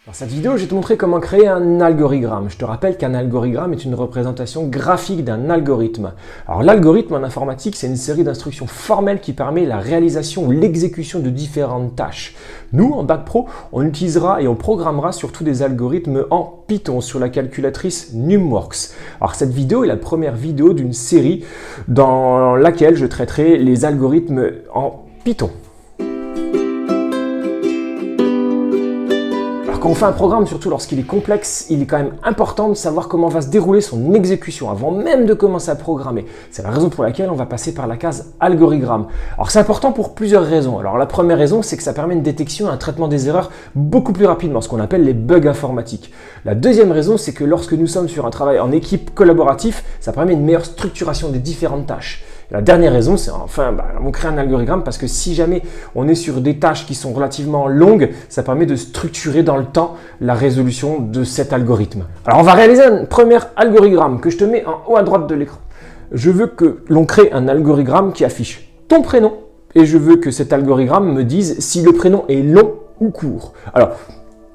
Dans cette vidéo, je vais te montrer comment créer un algorithme. Je te rappelle qu'un algorithme est une représentation graphique d'un algorithme. Alors l'algorithme en informatique, c'est une série d'instructions formelles qui permet la réalisation ou l'exécution de différentes tâches. Nous, en Bac Pro, on utilisera et on programmera surtout des algorithmes en Python sur la calculatrice Numworks. Alors cette vidéo est la première vidéo d'une série dans laquelle je traiterai les algorithmes en Python. Quand on fait un programme, surtout lorsqu'il est complexe, il est quand même important de savoir comment va se dérouler son exécution avant même de commencer à programmer. C'est la raison pour laquelle on va passer par la case algorithme. Alors c'est important pour plusieurs raisons. Alors la première raison, c'est que ça permet une détection et un traitement des erreurs beaucoup plus rapidement, ce qu'on appelle les bugs informatiques. La deuxième raison, c'est que lorsque nous sommes sur un travail en équipe collaboratif, ça permet une meilleure structuration des différentes tâches. Et la dernière raison, c'est on crée un algorithme parce que si jamais on est sur des tâches qui sont relativement longues, ça permet de structurer dans le temps la résolution de cet algorithme. Alors on va réaliser un premier algorithme que je te mets en haut à droite de l'écran. Je veux que l'on crée un algorithme qui affiche ton prénom et je veux que cet algorithme me dise si le prénom est long ou court. Alors,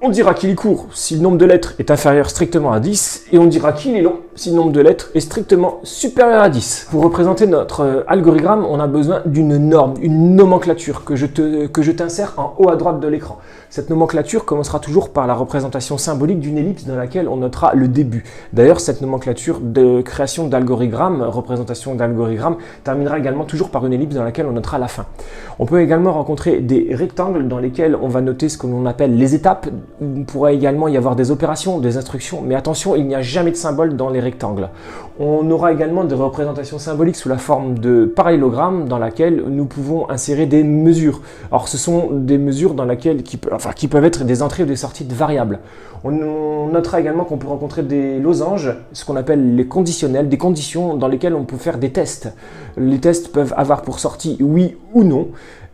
on dira qu'il est court si le nombre de lettres est inférieur strictement à 10 et on dira qu'il est long si le nombre de lettres est strictement supérieur à 10. Pour représenter notre algorithme, on a besoin d'une norme, une nomenclature que je t'insère en haut à droite de l'écran. Cette nomenclature commencera toujours par la représentation symbolique d'une ellipse dans laquelle on notera le début. D'ailleurs, cette nomenclature de création d'algorithme, représentation d'algorithme, terminera également toujours par une ellipse dans laquelle on notera la fin. On peut également rencontrer des rectangles dans lesquels on va noter ce que l'on appelle les étapes. Il pourrait également y avoir des opérations, des instructions, mais attention, il n'y a jamais de symbole dans les rectangles. On aura également des représentations symboliques sous la forme de parallélogrammes dans laquelle nous pouvons insérer des mesures. Alors ce sont des mesures dans laquelle qui peuvent être des entrées ou des sorties de variables. On notera également qu'on peut rencontrer des losanges, ce qu'on appelle les conditionnels, des conditions dans lesquelles on peut faire des tests. Les tests peuvent avoir pour sortie oui ou non.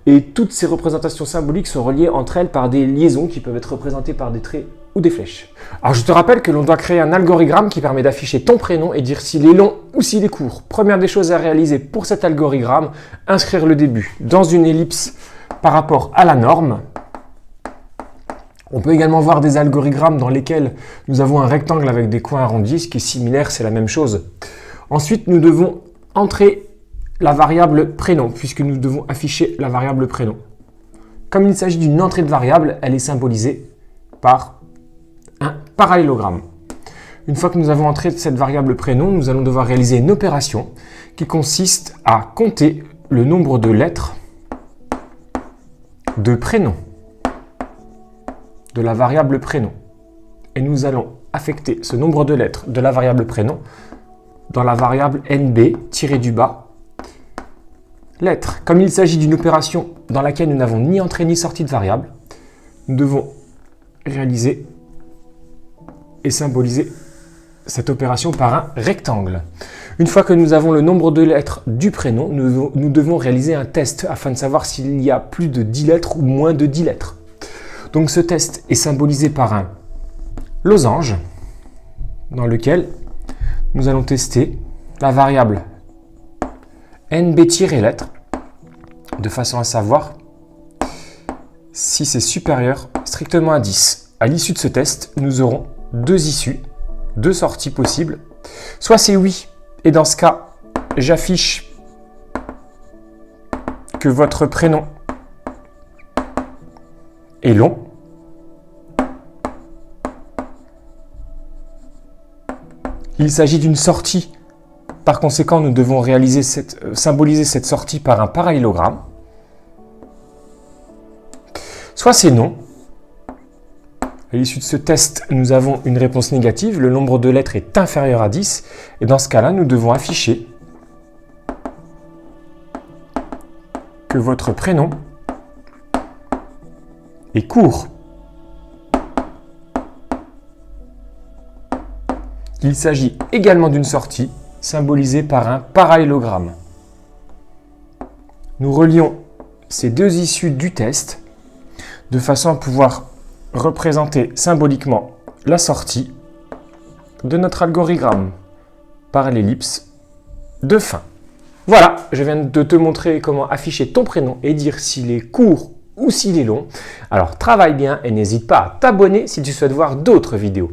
Et toutes ces représentations symboliques sont reliées entre elles par des liaisons qui peuvent être représentées par des traits ou des flèches. Alors je te rappelle que l'on doit créer un algorithme qui permet d'afficher ton prénom et dire s'il est long ou s'il est court. Première des choses à réaliser pour cet algorithme, inscrire le début dans une ellipse par rapport à la norme. On peut également voir des algorithmes dans lesquels nous avons un rectangle avec des coins arrondis, ce qui est similaire, c'est la même chose. Ensuite, nous devons entrer la variable prénom, puisque nous devons afficher la variable prénom. Comme il s'agit d'une entrée de variable, elle est symbolisée par un parallélogramme. Une fois que nous avons entré cette variable prénom, nous allons devoir réaliser une opération qui consiste à compter le nombre de lettres de prénom de la variable prénom. Et nous allons affecter ce nombre de lettres de la variable prénom dans la variable nb-du-bas lettres. Comme il s'agit d'une opération dans laquelle nous n'avons ni entrée ni sortie de variable, nous devons réaliser et symboliser cette opération par un rectangle. Une fois que nous avons le nombre de lettres du prénom, nous devons réaliser un test afin de savoir s'il y a plus de 10 lettres ou moins de 10 lettres. Donc ce test est symbolisé par un losange dans lequel nous allons tester la variable nb-lettres de façon à savoir si c'est supérieur strictement à 10. À l'issue de ce test, nous aurons deux issues, deux sorties possibles. Soit c'est oui, et dans ce cas, j'affiche que votre prénom est long. Il s'agit d'une sortie. Par conséquent, nous devons symboliser cette sortie par un parallélogramme. Soit c'est non. À l'issue de ce test, nous avons une réponse négative. Le nombre de lettres est inférieur à 10. Et dans ce cas-là, nous devons afficher que votre prénom est court. Il s'agit également d'une sortie symbolisée par un parallélogramme. Nous relions ces deux issues du test de façon à pouvoir représenter symboliquement la sortie de notre algorithme par l'ellipse de fin. Voilà, je viens de te montrer comment afficher ton prénom et dire s'il est court ou s'il est long. Alors travaille bien et n'hésite pas à t'abonner si tu souhaites voir d'autres vidéos.